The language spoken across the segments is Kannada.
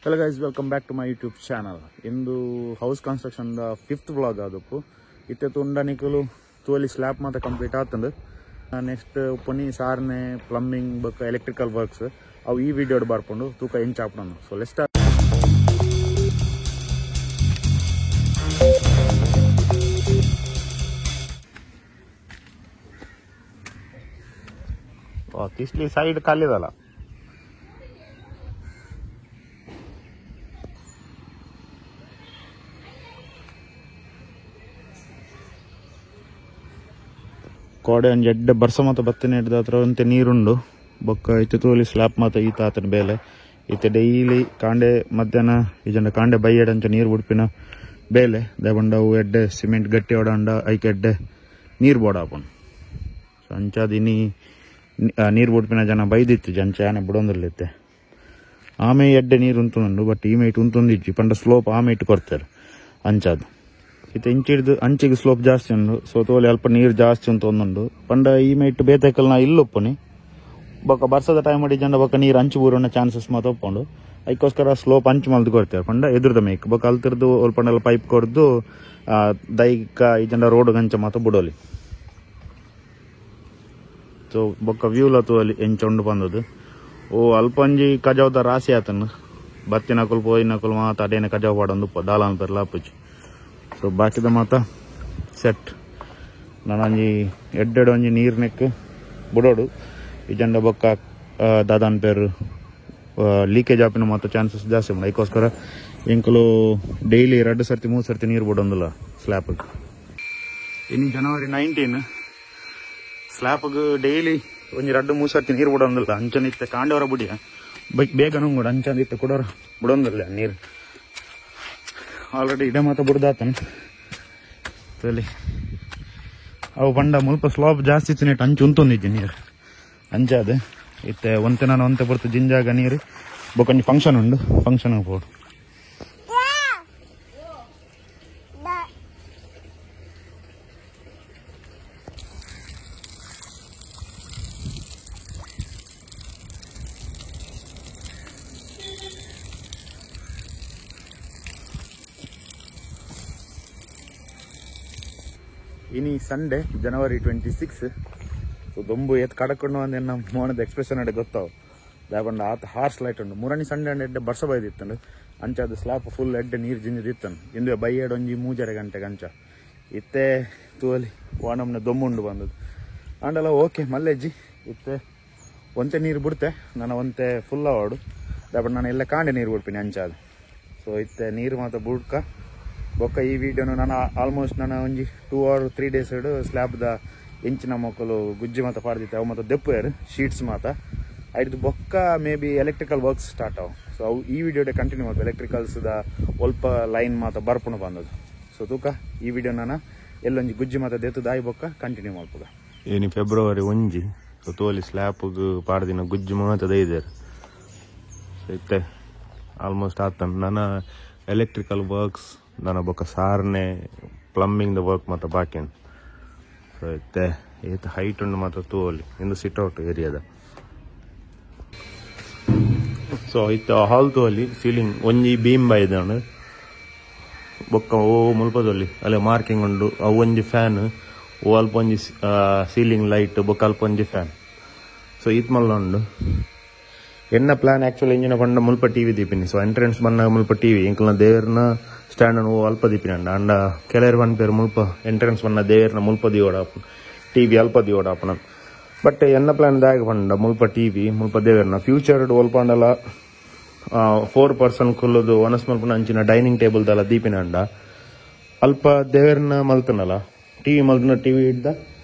Hello guys, welcome back to my YouTube channel. Indu house construction the 5th vlog adappu. Itte tunda nikulu tuali slab mata complete aatund. Next uppani sarne plumbing book electrical works avu ee video odu barpondu tuka en chapnanu. So let's start. Tisli side kalidala. ಕೋಡೆ ಒಂದು ಎಡ್ಡೆ ಬರ್ಸ ಮತ್ತು ಬತ್ತನೆ ಹಿಡ್ದ ಹತ್ರ ಅಂತೆ ನೀರುಂಡು ಬೊಕ್ಕ ಇತ್ತೆ ತೋಲಿ ಸ್ಲ್ಯಾಪ್ ಮಾತ ಈತ ಆತನ ಬೇಲೆ ಇತ್ತೆ ಡೈಲಿ ಕಾಂಡೆ ಮಧ್ಯಾಹ್ನ ಈಜಂಡ ಕಾಂಡೆ ಬೈಯಡಂಚ ನೀರು ಬಿಡ್ಪಿನ ಬೇಲೆ ದೇವಂಡ ಅವು ಎಡ್ಡೆ ಸಿಮೆಂಟ್ ಗಟ್ಟಿ ಹೊಡಂಡ ಐಕೆ ಎಡ್ಡೆ ನೀರು ಬೋಡಾಪುಂಡು ಸೊ ಅಂಚಾದ ಇನಿ ನೀರು ಬಿಡ್ಪಿನ ಜನ ಬೈದಿತ್ತು ಜಂಚ ಆನೆ ಬಿಡೊಂದಿರ್ಲಿತ್ತೆ ಆಮೆ ಎಡ್ಡೆ ನೀರು ಉಂತುಂಡು ಬಟ್ ಈ ಮೈಟ್ ಉಂತೊಂದಿಜ್ಜಿ ಪಂಡ ಸ್ಲೋಪ್ ಆಮೆ ಇಟ್ಟು ಕೊಡ್ತಾರೆ ಅಂಚಾದು ಇತ್ತೆ ಇಂಚಿಡ್ದು ಅಂಚಿಗೆ ಸ್ಲೋಪ್ ಜಾಸ್ತಿ ಉಂಡು ಸೊ ತೋಲಿ ಅಲ್ಪ ನೀರು ಜಾಸ್ತಿ ಅಂತ ಒಂದುಂಡು ಪಂಡ ಈ ಮೈಟ್ ಬೇತೈಕಲ್ ನಾ ಇಲ್ಲೊಪ್ಪನಿ ಬೊಕ್ಕ ಬರ್ಸದ ಟೈಮ್ ಮಾಡಿ ಜನ ಬೊಕ್ಕ ನೀರು ಅಂಚು ಬೂರೋಣ ಚಾನ್ಸಸ್ ಮಾತು ಒಪ್ಕೊಂಡು ಅದಕ್ಕೋಸ್ಕರ ಸ್ಲೋಪ್ ಅಂಚು ಮಲ್ದು ಕೊಡ್ತಾರೆ ಪಂಡ ಎದುರ್ದ ಮೇಕ್ ಬೊಕ್ಕ ಅಲ್ತಿರ್ದು ಒಲ್ಪಂಡೆಲ್ಲ ಪೈಪ್ ಕೊಡ್ದು ದೈಕ ಈ ಜನ ರೋಡ್ ಗಂಚ ಮಾತು ಬಿಡೋಲಿ ಸೊ ಬೊಕ್ಕ ವ್ಯೂಲ ತೋಲಿ ಎಂಚೊಂಡು ಬಂದದ್ದು ಓ ಅಲ್ಪಂಜಿ ಕಜಾವ್ದ ರಾಸಿ ಆತನು ಬತ್ತಿನಕುಲ್ ಪೋಯಿನಕುಲ್ ಮಾತ ಅಡೇನೆ ಕಜಾವ್ ಪಾಡೊಂದು ದಾಲಾನ್ ಪೆರ್ಲ ಅಪ್ಪುಜಿ ಸೊ ಬಾಕಿದ ಮಾತ ಸೆಟ್ ನಾನಂಜಿ ಎಡ್ಡೆಡು ಒಂಜಿ ನೀರು ನೆಕ್ ಬಿಡೋಡು ಈ ಜಂಡ ಬೊಕ್ಕ ದಾದಾನ್ ಪೇರು ಲೀಕೇಜ್ ಆಪಿನ ಮಾತ ಚಾನ್ಸಸ್ ಜಾಸ್ತಿ ಉಂಟು ಅದಕ್ಕೋಸ್ಕರ ಎಂಕಲು ಡೈಲಿ 2 ಸರ್ತಿ 3 ಸರ್ತಿ ನೀರು ಬಿಡೊಂದಿಲ್ಲ ಸ್ಲ್ಯಾಪ್ಗೆ ಇನ್ನು ಜನವರಿ 19 ಸ್ಲ್ಯಾಪ್ಗೆ ಡೈಲಿ ಒಂಜಿ 2-3 ಸರ್ತಿ ನೀರು ಬಿಡೊಂದಿಲ್ಲ ಅಂಚನಿತ್ತೆ ಕಾಂಡವರ ಬುಡಿಯ ಬೇಗ ಕೂಡ ಅಂಚಂದಿತ್ತೆ ಕೊಡೋರು ಬಿಡೊಂದಿಲ್ಲ ನೀರು ಆಲ್ರೆಡಿ ಇಡೆ ಮಾತ ಬಿಡ್ದಾತನ್ ತೋಲಿ ಅವು ಪಂಡ ಮುಲ್ಪ ಸ್ಲಾಬ್ ಜಾಸ್ತಿ ಇತ್ತು ನೆಟ್ ಅಂಚು ಉಂತೊಂದಿಜ್ಜಿ ನೀರು ಅಂಚಾದ ಇತ್ತೆ ಒಂತೆ ನಾನು ಒಂತೆ ಬರ್ತು ಜಿಂಜಾಗ ನೀರು ಬೊಕೊಂಜಿ ಫಂಕ್ಷನ್ ಉಂಡು ಫಂಕ್ಷನ್ ಹೋಗ್ಬೋದು ಇನಿ ಸಂಡೇ ಜನವರಿ 26 ಸೊ ದೊಂಬು ಎತ್ ಕಡಕೊಂಡು ಅಂದೆ ನಮ್ಮ ಮೋನದ ಎಕ್ಸ್ಪ್ರೆಷನ್ ಅಡೆ ಗೊತ್ತಾವು ದಾಬಂಡ ಆತ ಹಾರ್ಸ್ ಲೈಟ್ ಉಂಡು ಮೂರನೇ ಸಂಡೆ ಎಡ್ಡೆ ಬರ್ಸ ಬೈದಿತ್ತಂಡು ಅಂಚಾದ ಸ್ಲ್ಯಾಪ್ ಫುಲ್ ಎಡ್ಡೆ ನೀರು ಜಿಂಜಿದಿತ್ತನು ಇಂದು ಬೈಯಡ್ ಒಂಜಿ 3 ಗಂಟೆಗೆ ಅಂಚ ಇತ್ತೆ ತೂಲಿ ವಾಣಮ್ನ ದೊಂಬುಂಡು ಬಂದದ್ದು ಅಂಡಲ್ಲ ಓಕೆ ಮಲ್ಲೆಜ್ಜಿ ಇತ್ತೆ ಒಂತೆ ನೀರು ಬಿಡ್ತೆ ನಾನು ಒಂತೆ ಫುಲ್ ಅವಾಡು ದಾಬಂಡ ನಾನು ಎಲ್ಲ ಕಾಂಡೆ ನೀರು ಬಿಡ್ತೀನಿ ಅಂಚಾದ ಸೊ ಇತ್ತೆ ನೀರು ಮಾತ್ರ ಬುಡ್ಕ ಬೊಕ್ಕ ಈ ವಿಡಿಯೋನು ನಾನು ಆಲ್ಮೋಸ್ಟ್ ನಾನು ಒಂಜಿ 2 or 3 days ಸ್ಲ್ಯಾಬ್ದ ಇಂಚಿನ ಮೊಕ್ಕಲು ಗುಜ್ಜಿ ಮಾತ ಪಾಡ್ದಿತ್ತೆ ಅವು ಮತ್ತು ದೆಪ್ಪುಯರು ಶೀಟ್ಸ್ ಮಾತ ಐದು ಬೊಕ್ಕ may be electrical works start ಅವು ಸೊ ಅವು ಈ ವಿಡಿಯೋಡೆ ಕಂಟಿನ್ಯೂ ಮಾಡ್ತು ಎಲೆಕ್ಟ್ರಿಕಲ್ಸ್ದ ಒಲ್ಪ ಲೈನ್ ಮಾತ ಬರ್ಪುಣ ಬಂದದ್ದು ಸೊ ತೂಕ ಈ ವಿಡಿಯೋ ನಾನು ಎಲ್ಲೊಂಜಿ ಗುಜ್ಜಿ ಮಾತ ದೆತ್ತು ದಾಯಿ ಬೊಕ್ಕ ಕಂಟಿನ್ಯೂ ಮಾಡ್ಬೋದ ಏನಿ ಫೆಬ್ರವರಿ 1 ಸೊ ತೋಲಿ ಸ್ಲ್ಯಾಪ್ಗೆ ಪಾಡ್ದಿನ ಗುಜ್ಜಿ ಮಾತ ದೈದೇರು ಇತ್ತೆ ಆಲ್ಮೋಸ್ಟ್ ಆತನ್ ನನ್ನ ಎಲೆಕ್ಟ್ರಿಕಲ್ ವರ್ಕ್ಸ್ ನನ್ನ ಬೊಕ್ಕ ಸಾರ್ನೆ ಪ್ಲಂಬಿಂಗ್ ದ ವರ್ಕ್ ಮಾತ ಬಾಕಿ ಸೊ ಇತ್ತೆ ಈತ ಹೈಟ್ ಉಂಡು ಮಾತ್ರ ತೂವಲ್ಲಿ ಇಂದು ಸಿಟ್ಔಟ್ ಏರಿಯಾದ ಸೊ ಇತ್ತ ಹಾಲ್ ತೂವಲ್ಲಿ ಸೀಲಿಂಗ್ ಒಂಜಿ ಬೀಮ್ ಬೈದನು ಬೊಕ್ಕ ಓ ಮುಲ್ಪದಲ್ಲಿ ಅಲ್ಲೇ ಮಾರ್ಕಿಂಗ್ ಉಂಡು ಅವು ಒಂಜಿ ಫ್ಯಾನ್ ಓ ಅಲ್ಪ ಒಂಜಿ ಸೀಲಿಂಗ್ ಲೈಟ್ ಬೊಕ್ಕ ಅಲ್ಪ ಒಂಜಿ ಫ್ಯಾನ್ ಸೊ ಈತ್ ಮಲ್ಲ ಉಂಡು ಎನ್ನ ಪ್ಲಾನ್ ಆಕ್ಚುಲಿ ಇಂಜಿನ ಪಂಡ ಮುಲ್ಪ ಟಿವಿ ದೀಪಿನಿ ಸೊ ಎಂಟ್ರೆನ್ಸ್ ಬನ್ನ ಮುಲ್ಪ ಟಿವಿ ಇಂಕಲ್ನ ದೇವರನ ಸ್ಟ್ಯಾಂಡ್ ಓ ಅಲ್ಪ ದೀಪಿನ ಅಂಡ ಕೆಲವರು ಬನ್ ಪೇರು ಮುಲ್ಪ ಎಂಟ್ರೆನ್ಸ್ ಬನ್ನ ದೇವರನ ಮುಲ್ಪ ದಿಯೋಡಾಪು ಟಿವಿ ಅಲ್ಪ ದಿಯೋಡಾಪನ ಬಟ್ ಎನ್ನ ಪ್ಲಾನ್ ದಾಗ ಪಂಡ ಮುಲ್ಪ ಟಿವಿ ಮುಲ್ಪ ದೇವರನ ಫ್ಯೂಚರ್ ಓಲ್ಪಂಡಲ 4 person ಕುಲ್ಲದು ಒನಸ್ ಮಲ್ಪನ ಅಂಚಿನ ಡೈನಿಂಗ್ ಟೇಬಲ್ ದಲ್ಲ ದೀಪಿನ ಅಂಡ ಅಲ್ಪ ದೇವರನ ಮಲ್ತನಲ್ಲ ಟಿವಿ ಮಲ್ತನ ಟಿವಿ ಇದ್ದ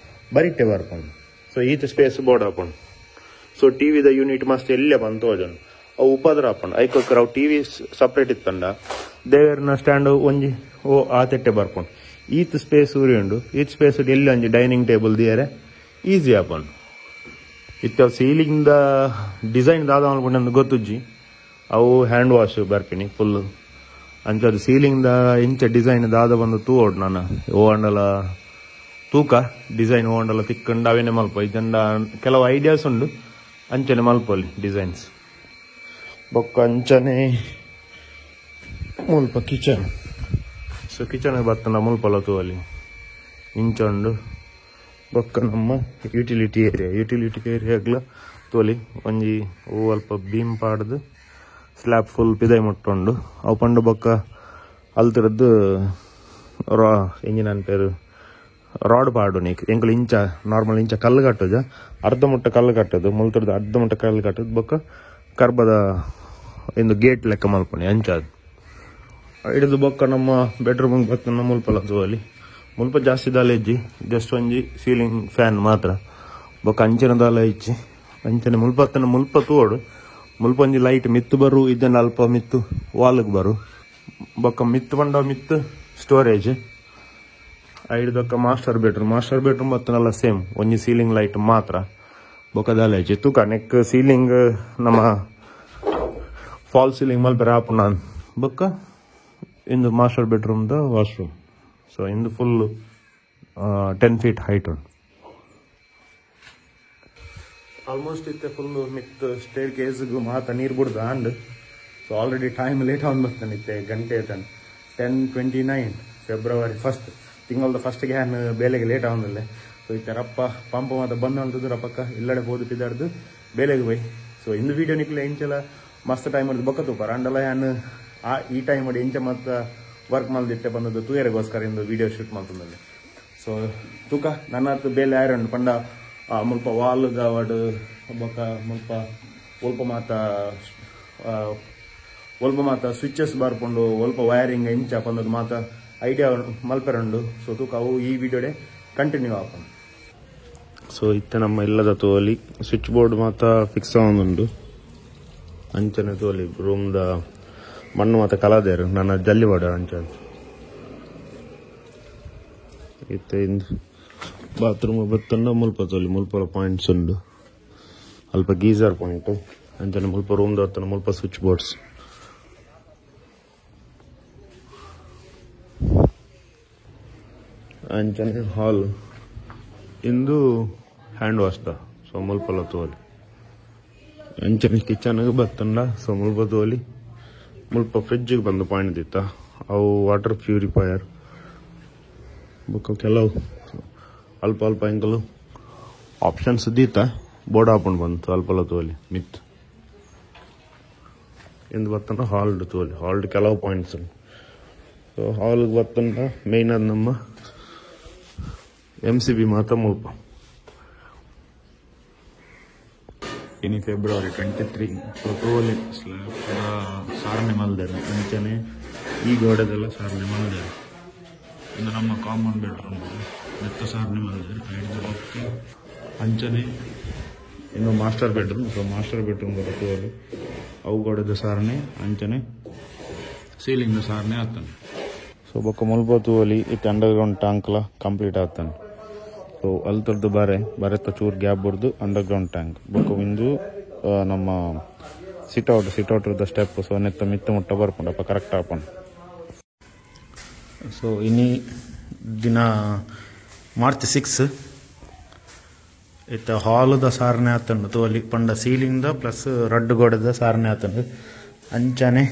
ಬರಿಟ್ಟೆ ಬರ್ಕೊಂಡು ಸೊ ಈತ ಸ್ಪೇಸ್ ಬೋರ್ಡ್ ಹಾಕೊಂಡು ಸೊ ಟಿವಿದ ಯೂನಿಟ್ ಮಸ್ತ್ ಎಲ್ಲೇ ಬಂತು ಅಜನ್ ಅವು ಉಪದ್ರ ಹಾಕೊಂಡು ಐಕೋಸ್ಕರ ಅವು ಟಿವಿ ಸಪ್ರೇಟ್ ಇತ್ತಂಡ ದೇವರನ ಸ್ಟ್ಯಾಂಡ್ ಒಂಜಿ ಓ ಆತೆಟ್ಟೆ ಬರ್ಕೊಂಡು ಈತ್ ಸ್ಪೇಸ್ ಉರಿ ಉಂಡು ಈತ್ ಸ್ಪೇಸ್ ಎಲ್ಲಿ ಒಂಜಿ ಡೈನಿಂಗ್ ಟೇಬಲ್ ದಿಯರೆ ಈಸಿ ಹಾಕೊಂಡು ಇತ್ತ ಸೀಲಿಂಗ್ ದ ಡಿಸೈನ್ ದಾದ ಅನ್ಕೊಂಡು ಗೊತ್ತುಜ್ಜಿ ಅವು ಹ್ಯಾಂಡ್ ವಾಶ್ ಬರ್ಪಿನಿ ಫುಲ್ ಅಂಚದು ಸೀಲಿಂಗ್ ದ ಇಂಚ ಡಿಸೈನ್ ದಾದ ಬಂದು ತೂವೋಡು ನಾನು ಓ ಅಂಡಲ ತೂಕ ಡಿಸೈನ್ ಓ ಅಂಡಲ ತಿಕ್ಕಂಡು ಅವೇನೆ ಮಲ್ಪ ಇದಂಡ ಕೆಲವು ಐಡಿಯಾಸ್ ಉಂಡು ಅಂಚನೆ ಮಲ್ಪಲ್ಲಿ ಡಿಸೈನ್ಸ್ ಬೊಕ್ಕ ಅಂಚನೆ ಮುಲ್ಪ ಕಿಚನ್. ಸೊ ಕಿಚನ್ ಬತ್ತನ ಮುಲ್ಪಲ ತೂವಲಿ ಇಂಚೊಂಡು ಬೊಕ್ಕ ನಮ್ಮ ಯುಟಿಲಿಟಿ ಏರಿಯಾಗ್ಲ ತೋಲಿ ಒಂಜಿ ಅಲ್ಪ ಬೀಮ್ ಪಾಡ್ದು ಸ್ಲ್ಯಾಬ್ ಫುಲ್ ಪಿದೈ ಮುಟ್ಟೊಂಡು ಅವು ಪಂಡು ಬೊಕ್ಕ ಅಲ್ತಿರದ್ದು ಎಂಜಿನ ಪೇರು ರಾಡ್ ಪಾಡು ನೀಕ್ ಎಂಕಲ್ ಇಂಚ ನಾರ್ಮಲ್ ಇಂಚ ಕಲ್ಲು ಕಟ್ಟುದು ಅರ್ಧ ಮುಟ್ಟ ಕಲ್ಲು ಕಟ್ಟೋದು ಮುಲ್ತಿರದ್ದು ಅರ್ಧ ಮುಟ್ಟ ಕಲ್ಲು ಕಟ್ಟೋದು ಬೊಕ್ಕ ಕರ್ಬದ ಇಂದು ಗೇಟ್ ಲೆಕ್ಕ ಮಲ್ಪಣಿ ಅಂಚಾದು ಹಿಡಿದು ಬೊಕ್ಕ ನಮ್ಮ ಬೆಡ್ರೂಮಿಗೆ ಬತ್ತ ಮುಲ್ಪಲ ತೋಲಿ ಮುಲ್ಪ ಜಾಸ್ತಿ ದಾಲ ಇಜ್ಜಿ ಜಸ್ಟ್ ಒಂಜಿ ಸೀಲಿಂಗ್ ಫ್ಯಾನ್ ಮಾತ್ರ ಬೊಕ್ಕ ಅಂಚಿನ ದಾಲ ಇಚ್ಚಿ ಅಂಚನೆ ಮುಲ್ಪತ್ತನ ಮುಲ್ಪ ತೋಡು ಮುಲ್ಪ ಒಂಜಿ ಲೈಟ್ ಮಿತ್ತು ಬರು ಇದನ್ನ ಅಲ್ಪ ಮಿತ್ತು ವಾಲ್ಗೆ ಬರು ಬೊಕ್ಕ ಮಿತ್ತು ಬಂಡ ಮಿತ್ತು ಸ್ಟೋರೇಜ್ ಹಿಡಿದೊಕ್ಕ ಮಾಸ್ಟರ್ ಬೆಡ್ರೂಮ್ ಬತ್ತನಲ್ಲ ಸೇಮ್ ಒಂಜಿ ಸೀಲಿಂಗ್ ಲೈಟ್ ಮಾತ್ರ ಬೊಕ್ಕ ದಾಲ ಇಚ್ಚಿ ತೂಕ ನೆಕ್ ಸೀಲಿಂಗ್ ನಮ್ಮ ಫಾಲ್ ಸೀಲಿಂಗ್ ಮಲ್ಪೆರ ಆಪುನ ಬೊಕ್ಕ ಇಂದು ಮಾಸ್ಟರ್ ಬೆಡ್ರೂಮ್ದ ವಾಶ್ರೂಮ್. ಸೊ ಇಂದು ಫುಲ್ 10 feet ಹೈಟ್ ಉಂಟು ಆಲ್ಮೋಸ್ಟ್ ಇತ್ತೆ ಫುಲ್ ಮಿತ್ ಸ್ಟೇರ್ ಕೇಸ್ಗೂ ಮಾತ ನೀರು ಬಿಡ್ದ and so already time late ಆಗಿ ಬರ್ತಾನೆ ಇತ್ತೆ ಗಂಟೆ ತಾನೆ 10:29 February 1st ತಿಂಗಳದ ಫಸ್ಟ್ಗೆ ಹ್ಯಾನ್ ಬೇಲೆಗೆ ಲೇಟ್ ಆಗೋದಿಲ್ಲ. ಸೊ ಇತ್ತೆ ರಪ್ಪ ಪಂಪ ಮಾತ ಬಂದು ಅಂತದ್ದು ರಪ್ಪಕ್ಕ ಇಲ್ಲಡೆ ಹೋದು ಪಿದಾಡ್ದು ಬೇಲೆಗೆ ಹೋಯ್. ಸೊ ಇಂದು ವೀಡಿಯೋ ನಿಕ್ಲೆ ಎಂಚೆಲ್ಲ ಮಸ್ತ್ ಟೈಮ್ ಮಾಡಿದ್ದು ಬೊಕ್ಕ ತೂಪ ರಂಡಲ್ಲ ಹ್ಯಾನ್ ಈ ಟೈಮ್ ಮಾಡಿ ಎಂಚ ಮತ್ತು ವರ್ಕ್ ಮಲ್ದಿತ್ತೆ ಬಂದದ್ದು ತೂಯರಿಗೋಸ್ಕರ ಇಂದು ವಿಡಿಯೋ ಶೂಟ್ ಮಾಡ್ತಂದಲ್ಲಿ. ಸೊ ತೂಕ ನನ್ನ ಬೇಲೆ ಆಯ್ರಂಡು ಪಂಡ ಮುಲ್ಪ ವಾಲ್ಗ ವಾಡು ಬೊಕ್ಕ ಮುಲ್ಪ ಮಾತ ಸ್ವಿಚಸ್ ಬಾರ್ಕೊಂಡು ಒಲ್ಪ ವೈರಿಂಗ್ ಎಂಚ ಬಂದದ್ದು ಮಾತ ಐಡಿಯಾ ಮಲ್ಪೆರಂಡು. ಸೊ ತೂಕ ಅವು ಈ ವಿಡಿಯೋಡೆ ಕಂಟಿನ್ಯೂ ಆಪನ್. ಸೊ ಇತ್ತೆ ನಮ್ಮ ಇಲ್ಲದ ತೋಲಿ ಸ್ವಿಚ್ ಬೋರ್ಡ್ ಮಾತ ಫಿಕ್ಸ್ ಆಗುಂಡು ಅಂಚನೆ ತೋಲಿ ರೂಮ್ದ ಮಣ್ಣು ಮತ್ತು ಕಲಾದೇರು ನನ್ನ ಜಲ್ಲಿ ಬಾಡ ಅಂಚ ಇತ್ತೆ ಇಂದು ಬಾತ್ರೂಮ್ ಬತ್ತಂಡ ಮುಲ್ಪ ತೋಲಿ ಮುಲ್ಪಲ ಪಾಯಿಂಟ್ಸ್ ಉಂಡು ಅಲ್ಪ ಗೀಸರ್ ಪಾಯಿಂಟ್ ಅಂಚನೆ ಮುಲ್ಪ ರೂಮ್ದ ಹತ್ತನ ಮುಲ್ಪ ಸ್ವಿಚ್ ಬೋರ್ಡ್ಸ್. ಅಂಚನೆ ಹಾಲ್ ಇಂದು ಹ್ಯಾಂಡ್ ವಾಶ್ದ. ಸೊ ಮುಲ್ಪಲ ತೋಲಿ ಅಂಚನೆ ಕಿಚನ್ಗೆ ಬತ್ತಂಡ. ಸೊ ಮುಲ್ಪ ತೋಲಿ ಮುಲ್ಪ ಫ್ರಿಡ್ಜಿಗೆ ಬಂದು ಪಾಯಿಂಟ್ ದಿತ್ತ ಅವು ವಾಟರ್ ಪ್ಯೂರಿಫೈಯರ್ ಬೊಕ್ಕ ಕೆಲವು ಅಲ್ಪ ಎಂಕಲು ಆಪ್ಷನ್ಸ್ ದೀತ ಬೋರ್ಡ್ ಹಾಕೊಂಡು ಬಂತು ಅಲ್ಪಲ ತೋಲಿ ಮಿತ್ ಇಂದು ಬತ್ತಂಡ ಹಾಲ್ಡ್ ಕೆಲವು ಪಾಯಿಂಟ್ಸ್. ಸೊ ಹಾಲ್ಗೆ ಬತ್ತಂಡ ಮೇಯ್ನ್ ಅದು ನಮ್ಮ MCB ಮಾತ ಮುಲ್ಪ ಇನ್ನು February 23. ಸೊ ತೋಲಿ ಸಾರಣೆ ಮಲ್ದಾರೆ ಅಂಚನೆ ಈ ಗೋಡೆದೆಲ್ಲ ಸಾರಣೆ ಮಲ್ದಾರೆ. ಇನ್ನು ನಮ್ಮ ಕಾಮನ್ ಬೆಡ್ರೂಮ್ ಮೆತ್ತ ಸಾರಣೆ ಮಲ್ದಾರೆ ಹಿಡಿದು ಬೊಕ್ಕ ಅಂಚನೆ ಇನ್ನು master bedroom. So master bedroom ತೋಲಿ ಅವು ಗೋಡೆದ ಸಾರಣೆ ಅಂಚನೆ ಸೀಲಿಂಗ್ ಸಾರಣೆ ಆಗ್ತಾನೆ. ಸೊ ಬೊಕ್ಕ ಮುಲ್ಪ ತೋಲಿ ಇತ್ತು ಅಂಡರ್ಗ್ರೌಂಡ್ ಟ್ಯಾಂಕ್ಲ ಕಂಪ್ಲೀಟ್ ಆಗ್ತಾನೆ. ಸೊ ಅಲ್ತರದ್ದು ಬರೆತ್ತ ಚೂರು ಗ್ಯಾಪ್ ಬಡ್ದು ಅಂಡರ್ಗ್ರೌಂಡ್ ಟ್ಯಾಂಕ್ ಬೊಕ್ಕ ಇಂದು ನಮ್ಮ ಸಿಟ್ಔಟ್ರದ ಸ್ಟೆಪ್. ಸೊ ನೆತ್ತ ಮಿತ್ತ ಮುಟ್ಟ ಬರ್ಕೊಂಡಪ್ಪ ಕರೆಕ್ಟ್ ಆಪನ್. ಸೊ ಇನ್ನಿ ದಿನ March 6 ಇತ್ತ ಹಾಲದ ಸಾರಣೆ ಆತಂಡು ತೋಲಿ ಪಂಡ ಸೀಲಿಂಗ್ದ ಪ್ಲಸ್ ರಡ್ಡು ಗೋಡೆದ ಸಾರಣೆ ಆತಂಡು ಅಂಚನೆ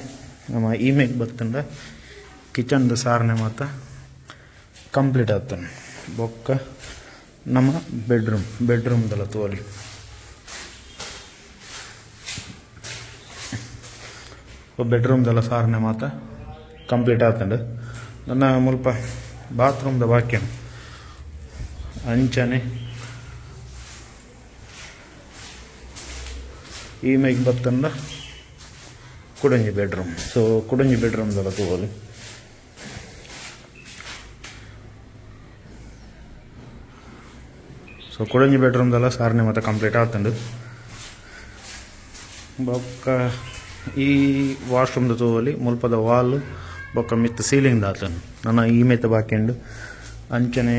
ನಮ್ಮ ಇಮೇಜ್ ಬತ್ತಂಡ ಕಿಚನ್ದ ಸಾರಣೆ ಮಾತ ಕಂಪ್ಲೀಟ್ ಆತಂಡು. ಬೊಕ್ಕ ನಮ್ಮ ಬೆಡ್ರೂಮ್ದಲ್ಲ ತೋಲಿ ಬೆಡ್ರೂಮ್ದೆಲ್ಲ ಸಾರಣೆ ಮಾತ ಕಂಪ್ಲೀಟ್ ಆತಂಡು. ನನ್ನ ಮುಲ್ಪ ಬಾತ್ರೂಮ್ದ ಬಾಕ್ಯ ಅಂಚನೆ ಈ ಮೇಗ್ ಬತ್ತಂಡ ಕುಡಂಜಿ ಬೆಡ್ರೂಮ್. ಸೊ ಕುಡಂಜಿ ಬೆಡ್ರೂಮ್ದೆಲ್ಲ ತೋಲಿ ಸೊ ಕುಡಂಜಿ ಬೆಡ್ರೂಮ್ದೆಲ್ಲ ಸಾರಣೆ ಮಾತ ಕಂಪ್ಲೀಟ್ ಆತಂಡು. ಬೊಕ್ಕ ಈ ವಾಶ್ರೂಮ್ದ ತೋಲಿ ಮುಲ್ಪದ ವಾಲ್ ಬೊಕ್ಕ ಮಿತ್ತ ಸೀಲಿಂಗ್ದ ಆತಂಡು ನನ್ನ ಈ ಮೆತ್ತ ಬಾಕ್ಯಂಡು ಅಂಚನೆ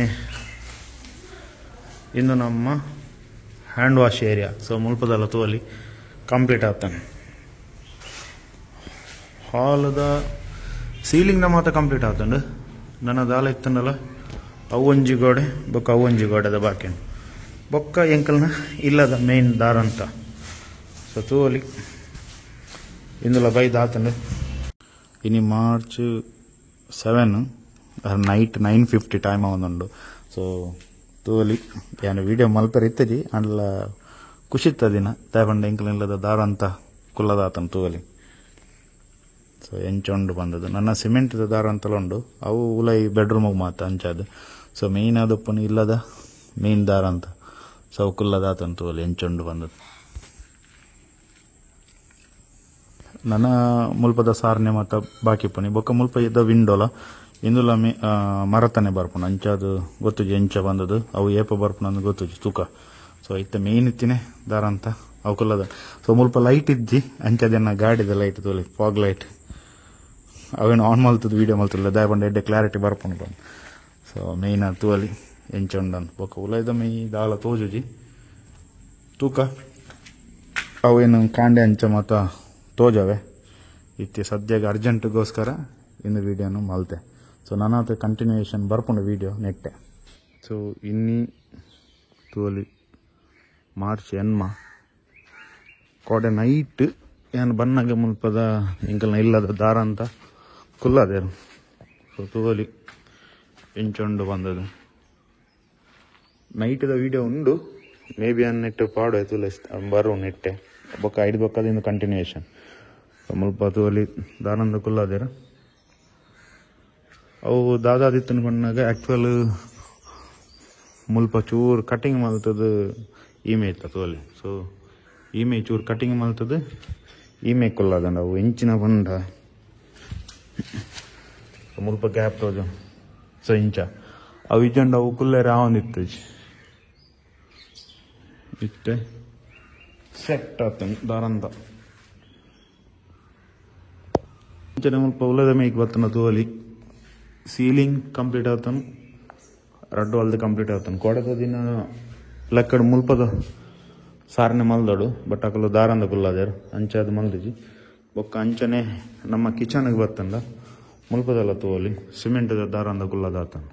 ಇಂದು ನಮ್ಮ ಹ್ಯಾಂಡ್ ವಾಶ್ ಏರಿಯಾ. ಸೊ ಮುಲ್ಪದಲ್ಲ ತೋಲಿ ಕಂಪ್ಲೀಟ್ ಆಗ್ತಾನೆ. ಹಾಲದ ಸೀಲಿಂಗ್ದ ಮಾತ್ರ ಕಂಪ್ಲೀಟ್ ಆಗ್ತಂಡು ನನ್ನ ದಾಲ ಇತ್ತಂಡಲ್ಲ ಅವೊಂಜಿ ಗೋಡೆ ಬೊಕ್ಕ ಅವೊಂಜಿ ಗೋಡೆದ ಬಾಕ್ಯಂಡು ಬೊಕ್ಕ ಎಂಕಲ್ನ ಇಲ್ಲದ ಮೇನ್ ದಾರ ಅಂತ. ಸೊ ತೋಲಿ ಇಂದುಲ ಬೈದ ಆತಂಡು ಇನಿ ಮಾರ್ಚ್ 7 ನೈಟ್ 9:50 ಟೈಮ್ ಅವನುಂಡು. ಸೊ ತೂಲಿ ಏನು ವಿಡಿಯೋ ಮಲ್ಪೆರ್ ಇತ್ತಜಿ ಅಂಡ್ಲ ಖುಷಿತ್ತ ದಿನ ತಗೊಂಡು ಎಂಕಲಿಲ್ಲದ ದಾರ ಅಂತ ಕುಲ್ಲದಾತನ ತೂಲಿ. ಸೊ ಎಂಚೊಂಡು ಬಂದದ್ದು ನನ್ನ ಸಿಮೆಂಟ್ ದಾರ ಅಂತಲ ಉಂಡು ಅವು ಉಲೈ ಬೆಡ್ರೂಮಿಗೆ ಮಾತ ಅಂಚಾದು. ಸೊ ಮೇಯ್ನ್ ಅದಪ್ಪನು ಇಲ್ಲದ ಮೇಯ್ನ್ ದಾರ ಅಂತ ಸೊ ಅವು ಕುಲ್ಲದಾತನ ತೂಲಿ ಎಂಚೊಂಡು ಬಂದದ್ದು. ನನ್ನ ಮುಲ್ಪದ ಸಾರನೆ ಮಾತ ಬಾಕಿ ಪನಿ ಬೊಕ್ಕ ಮುಲ್ಪ ಇದ್ದ ವಿಂಡೋಲ ಇಂದುಲ ಮರತನೆ ಬರ್ಪುಣ ಅಂಚಾದು ಗೊತ್ತುಜಿ ಎಂಚ ಬಂದದ್ದು ಅವು ಏಪ ಬರ್ಪುಣ ಅಂದ್ ಗೊತ್ತುಜಿ ತೂಕ. ಸೊ ಇತ್ತ ಮೇಯ್ನ್ ಇತ್ತಿನೇ ದಾರ ಅಂತ ಅವು ಕುಲ್ಲದ. ಸೊ ಮುಲ್ಪ ಲೈಟ್ ಇಜ್ಜಿ ಅಂಚದನ್ನ ಗಾಡಿದ ಲೈಟ್ ತೋಲಿ ಫಾಗ್ ಲೈಟ್ ಅವೇನು ಆನ್ ಮಲ್ತದ್ದು ವೀಡಿಯೋ ಮಲ್ತಿಲ್ಲ ದಯಪಂಡ ಎಡ್ಡೆ ಕ್ಲಾರಿಟಿ ಬರ್ಪುಣ ಬಂದು. ಸೊ ಮೇಯ್ನ್ ಅದು ತೂಲಿ ಎಂಚ ಉಂಡನ್ ಬೊಕ್ಕ ಉಲೈದ ಮೈ ದಾಳ ತೋಜುಜಿ ತೂಕ ಅವೇನು ಕಾಂಡೆ ಅಂಚ ಮಾತ ತೋಜವೆ ಇತ್ತಿ ಸದ್ಯಗೆ ಅರ್ಜೆಂಟ್ಗೋಸ್ಕರ ಇನ್ನು ವೀಡಿಯೋನು ಮಲ್ತೆ. ಸೊ ನನ್ನ ಕಂಟಿನ್ಯೂಯೇಷನ್ ಬರ್ಪುಂಡು ವೀಡಿಯೋ ನೆಟ್ಟೆ. ಸೊ ಇನ್ನಿ ತೋಲಿ ಮಾರ್ಚ್ ಎನ್ಮ ಕೋಡೆ ನೈಟ್ ಏನು ಬನ್ನಾಗೆ ಮುಲ್ಪದ ಇಂಕಲ್ನ ಇಲ್ಲದ ದಾರ ಅಂತ ಕುಲ್ಲದೇರು. ಸೊ ತೋಲಿ ಎಂಚೊಂಡು ಬಂದದು ನೈಟ್ದ ವೀಡಿಯೋ ಉಂಡು ಮೇ ಬಿ ಅನ್ ನೆಟ್ಟು ಪಾಡು ತುಲ ಬರು ನೆಟ್ಟೆ ಬೊಕ್ಕ ಐದು ಬೊಕ್ಕದಿಂದ ಕಂಟಿನ್ಯೂಯೇಷನ್. ಸೊ ಮುಲ್ಪ ತೋಲಿ ದಾರಂದ ಕುಲ್ಲದೇರು ಅವು ದಾದಾದಿತ್ತನ ಬಂದಾಗ ಆ್ಯಕ್ಚುಯಲ್ ಮುಲ್ಪ ಚೂರು ಕಟಿಂಗ್ ಮಲ್ತದ್ದು ಈಮೆ ಇತ್ತ ತೋಲಿ. ಸೊ ಈಮೆ ಚೂರು ಕಟಿಂಗ್ ಮಲ್ತದ್ದು ಈಮೆ ಕೊಲ್ಲದಂಡ ಅವು ಇಂಚಿನ ಬಂಡ ಮುಲ್ಪ ಗ್ಯಾಪ್ ತೋಜು. ಸೊ ಇಂಚ ಅವು ಇಜ್ಜಂಡು ಅವು ಕುಲ್ಲೆ ರಾವಂದಿತ್ತು ಇತ್ತೆ ಸೆಟ್ ಆತನು ದಾರಂದ ಇಂಚನೆ ಮುಲ್ಪ ಉಲ್ಲದ ಮೇಯ್ಗೆ ಬರ್ತನ ತೋಲಿ ಸೀಲಿಂಗ್ ಕಂಪ್ಲೀಟ್ ಆತನು ರಡ್ಡು ಅಲ್ದು ಕಂಪ್ಲೀಟ್ ಆತನು. ಕೊಡದ ದಿನ ಲೆಕ್ಕಡು ಮುಲ್ಪದ ಸಾರನೆ ಮಲ್ದಡು ಬಟ್ ಅಕಲು ದಾರಂದ ಕುಲ್ಲದೇರು ಅಂಚದು ಮಲ್ದಿಜಿ ಬೊಕ್ಕ ಅಂಚನೆ ನಮ್ಮ ಕಿಚನ್ಗೆ ಬರ್ತಂಡ ಮುಲ್ಪದಲ್ಲ ತೋಲಿ ಸಿಮೆಂಟ್ದ ದಾರಂದ ಕುಲ್ಲದಾತನು.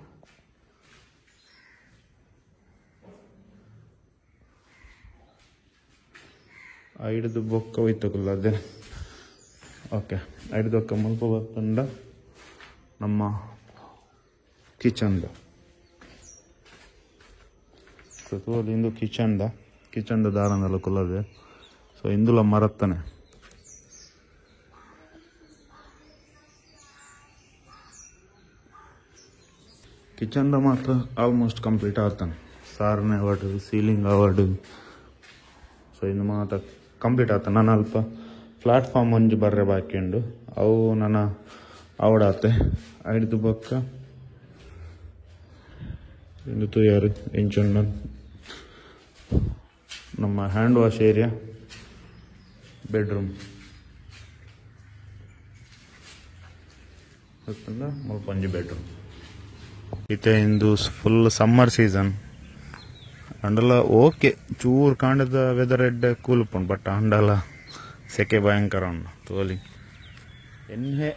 ಐಡ್ದು ಬೊಕ್ಕ ಒಯ್ತ ಕುಲ್ಲದೆ ಓಕೆ ಐಡ್ದು ಬೊಕ್ಕ ಮುಲ್ಪ ಬರ್ತಂಡ ನಮ್ಮ ಕಿಚನ್ದ. ಸೊ ತೋಲಿ ಇಂದು ಕಿಚನ್ದ ದಾರಂದಲ್ಲ ಕುಲ್ಲದೆ. ಸೊ ಇಂದುಲ ಮರತ್ತನೆ ಕಿಚನ್ದ ಮಾತ್ರ ಆಲ್ಮೋಸ್ಟ್ ಕಂಪ್ಲೀಟ್ ಆತಾನೆ ಸಾರನೆ ಅವಾರ್ಡು ಸೀಲಿಂಗ್ ಅವಾರ್ಡು. ಸೊ ಇಂದು ಮಾತ್ರ ಕಂಪ್ಲೀಟ್ ಆತ. ನಾನು ಅಲ್ಪ ಪ್ಲಾಟ್ಫಾರ್ಮ್ ಒಂಜಿ ಬರ್ರೆ ಬಾಕಿ ಉಂಡು ಅವು ನನ್ನ ಅವಡಾತೆ ಐಡ್ದು ಬೊಕ್ಕ ಇಂದು ತೂಯಾರು ಎಂಚುಂಡ ನಮ್ಮ ಹ್ಯಾಂಡ್ ವಾಶ್ ಏರಿಯಾ ಬೆಡ್ರೂಮ್ ಮುಲ್ಪ ಒಂಜಿ ಬೆಡ್ರೂಮ್ ಇತ್ತೆ ಇಂದು ಫುಲ್ ಸಮ್ಮರ್ ಸೀಸನ್ ಅಂಡಲ ಓಕೆ ಚೂರು ಕಾಂಡದ ವೆದರ್ ಎಡ್ಡೆ ಕೂಲ್ಪುಂಡು ಬಟ್ ಅಂಡಲ ಸೆಕೆ ಭಯಂಕರ ಉಂಡು ತೋಲಿ. ಎನ್ಹೆ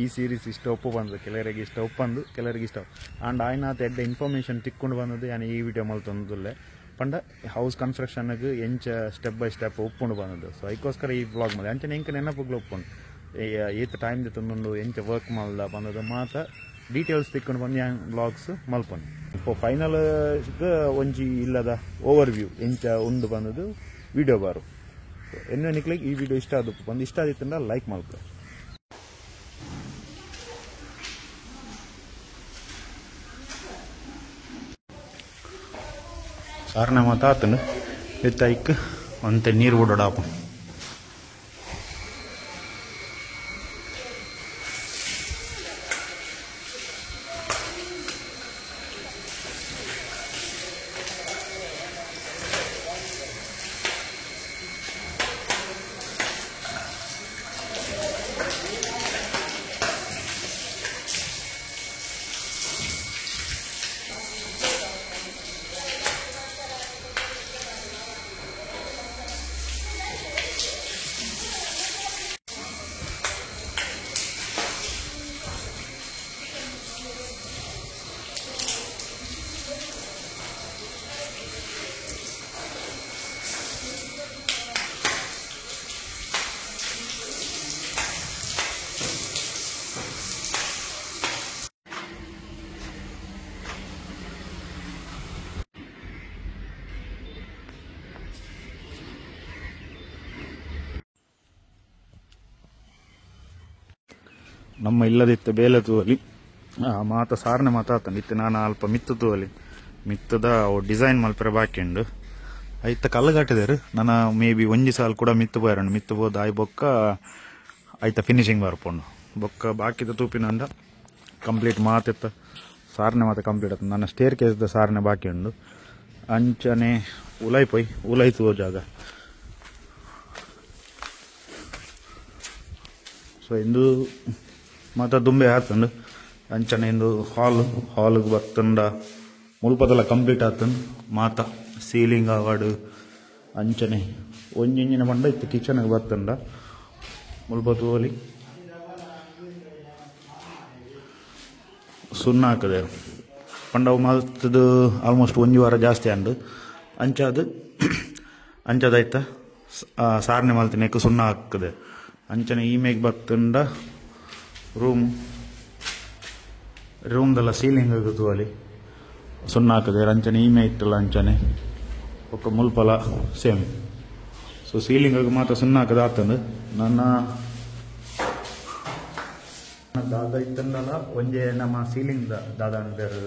ಈ ಸೀರೀಸ್ ಇಷ್ಟ ಒಪ್ಪು ಬಂದು ಕೆಲವರಿಗೆ ಇಷ್ಟ ಒಪ್ಪಂದು ಕೆಲವರಿಗೆ ಇಷ್ಟ ಆಂಡ್ ಆಯ್ನಾತ ಎಡ್ಡೆ ಇನ್ಫಾರ್ಮೇಷನ್ ತಿಕ್ಕೊಂಡು ಬಂದದ್ದು ನಾನು ಈ ವಿಡಿಯೋ ಮಲ್ತೊಂದುಲ್ಲೆ ಪಂಡ ಹೌಸ್ ಕನ್ಸ್ಟ್ರಕ್ಷನ್ಗೆ ಎಂಚ ಸ್ಟೆಪ್ ಬೈ ಸ್ಟೆಪ್ ಒಪ್ಪುಂಡು ಬಂದದ್ದು. ಸೊ ಅದಕ್ಕೋಸ್ಕರ ಈ ವ್ಲಾಗ್ ಮಾಡಿ ಅಂಚನೆ ಎಂಕ ನೆನಪುಗಳು ಒಪ್ಪುಂಡು ಈತ ಟೈಮ್ ತಂದು ಎಂಚ ವರ್ಕ್ ಮಲ್ದ ಬಂದದ್ದು ಮಾತ ಡೀಟೇಲ್ಸ್ ತಿಕ್ಕೊಂಡು ಬಂದು ವ್ಲಾಗ್ಸ್ ಮಲ್ಪೊಂಡು. ഇപ്പോൾ ಫೈನಲ್ ಒಂಜಿ ಇಲ್ಲದ ಓವರ್ ವ್ಯೂ ಎಂಚ ಉಂಡು ಬಂದದ್ದು ವಿಡಿಯೋ ಬಾರು. ಎನ್ನು ನಿಕ್ಲಿಗೆ ಈ ವಿಡಿಯೋ ಇಷ್ಟ ಆದಪ್ಪ ಬಂದು ಇಷ್ಟ ಆದಿತ್ತಂದ್ರೆ ಲೈಕ್ ಮಾಡ್ಕೊ. ಸಾರನೆ ಮಾತಾತನು ಎತ್ತೈಕ್ ಅಂತೆ ನೀರು ಓಡಾಡಪ್ಪ. ನಮ್ಮ ಇಲ್ಲದಿತ್ತ ಬೇಲೆ ತೂವಲಿ ಮಾತ ಸಾರನೆ ಮಾತಾತಂಡು ಇತ್ತೆ ನಾನು ಅಲ್ಪ ಮಿತ್ತು ತೂವಲಿ ಮಿತ್ತದ ಡಿಸೈನ್ ಮಲ್ಪರೆ ಬಾಕಿ ಉಂಡು ಐತ ಕಲ್ಲಗಟ್ಟಿದೇರು ನನ್ನ ಮೇ ಬಿ ಒಂಜಿ ಸಾಲ್ ಕೂಡ ಮಿತ್ತು ಬರೋಣ ಮಿತ್ತು ಬೋದು ಆಯ್ ಬೊಕ್ಕ ಐತ ಫಿನಿಶಿಂಗ್ ಬರ್ಪುಂಡು ಬೊಕ್ಕ ಬಾಕಿದ ತೂಪಿನಂದ ಕಂಪ್ಲೀಟ್ ಮಾತೆತ್ತ ಸಾರನೆ ಮಾತ ಕಂಪ್ಲೀಟ್ ಆಯ್ತು ನನ್ನ ಸ್ಟೇರ್ ಕೇಸ್ದ ಸಾರನೆ ಬಾಕಿ ಉಂಡು ಅಂಚನೆ ಉಲೈತು ಜಾಗ ಸೊ ಇಂದು ಮಾತ ದುಂಬೆ ಆತಂಡು ಅಂಚನೆ ಇಂದು ಹಾಲ್ಗೆ ಬರ್ತಂಡ ಮುಲ್ಪದೆಲ್ಲ ಕಂಪ್ಲೀಟ್ ಆತಂಡು ಮಾತ ಸೀಲಿಂಗ್ ಆವಾಡು ಅಂಚನೆ ಒಂಜಿಂಜಿನ ಬಂಡ ಇತ್ತು ಕಿಚನ್ಗೆ ಬರ್ತಂಡ ಮುಲ್ಪ ತೋಲಿ ಸುಣ್ಣ ಹಾಕದೆ ಪಂಡವು ಮಲ್ತದು ಆಲ್ಮೋಸ್ಟ್ ಒಂಜಿ ವಾರ ಜಾಸ್ತಿ ಅಂಡು ಅಂಚದಾಯ್ತ ಸಾರನೆ ಮಲ್ತಿನೇಕು ಸುಣ್ಣ ಹಾಕದೆ ಅಂಚನೆ ಈಮೆಗೆ ಬರ್ತಂಡ ರೂಮ್ದೆಲ್ಲ ಸೀಲಿಂಗ್ ಆಗುತ್ತು ಅಲ್ಲಿ ಸುಣ್ಣ ಹಾಕದೆ ಅಂಚನೆ ಈಮೆ ಇತ್ತಲ್ಲ ಅಂಚನೆ ಒಕ್ಕ ಮುಲ್ಪಲ ಸೇಮ್ ಸೊ ಸೀಲಿಂಗ್ ಮಾತ್ರ ಸುಣ್ಣ ಹಾಕದ ಆತಂದು ನನ್ನ ದಾದ ಇತ್ತಂದಲ್ಲ ಒಂಜೆ ನಮ್ಮ ಸೀಲಿಂಗ್ ದಾದ ಬೇರೆ